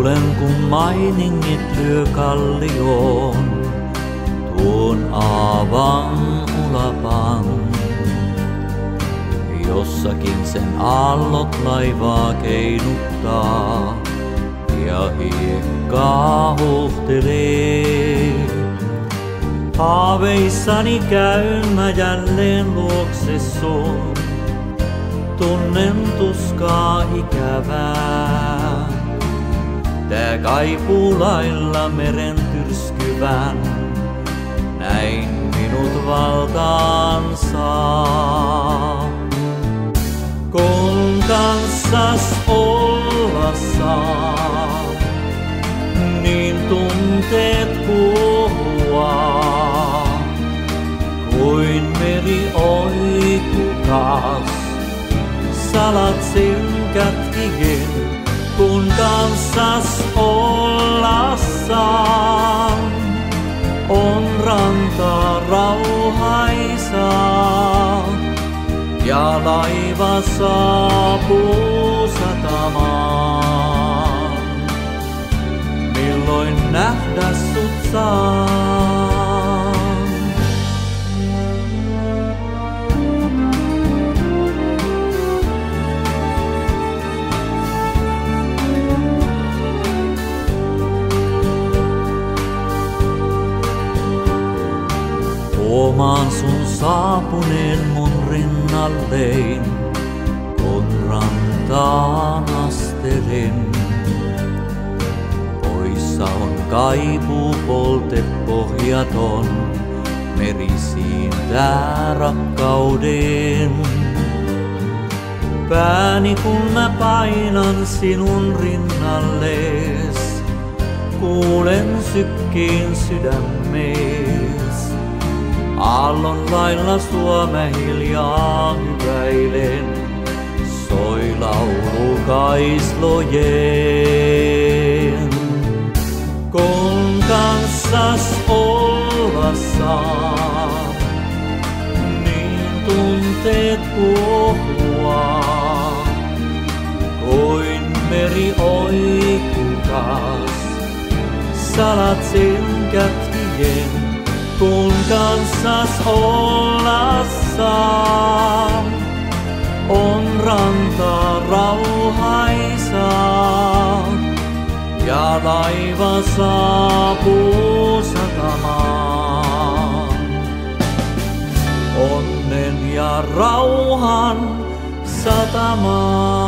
Kuulen kun mainingit lyö kallioon tuon aavan ulapan. Jossakin sen aallot laivaa keinuttaa ja hiekkaa huuhtelee. Haaveissani käyn mä jälleen luokse sun, tunnen tuskaa ikävää. Tää kaipuu lailla meren tyrskyvän, näin minut valtaan saa. Kun kanssas olla saa, niin tunteet kuohuaa. Kuin meri oikukas, salat synkät igen, kun kanssas olla saan. On ranta rauhaisaa ja laiva saapuu satamaan. Milloin nähdä sut saan? Huomaan sun saapuneen mun rinnallein, kun rantaan astelin. Poissa on kaipuu polte pohjaton, meri siintää rakkauden. Pääni kun mä painan sinun rinnallees, kuulen sykkeen sydämees. Aallon lailla sua mä hiljaa hyväilen, soi laulu kaislojen. Kun kanssas olla saa, niin tunteet kuohuaa. Kuin meri oikukas, salat synkät hien. Kun kanssas olla saa, on ranta rauhaisaa ja laiva saapuu satamaan. Onnen ja rauhan satamaan.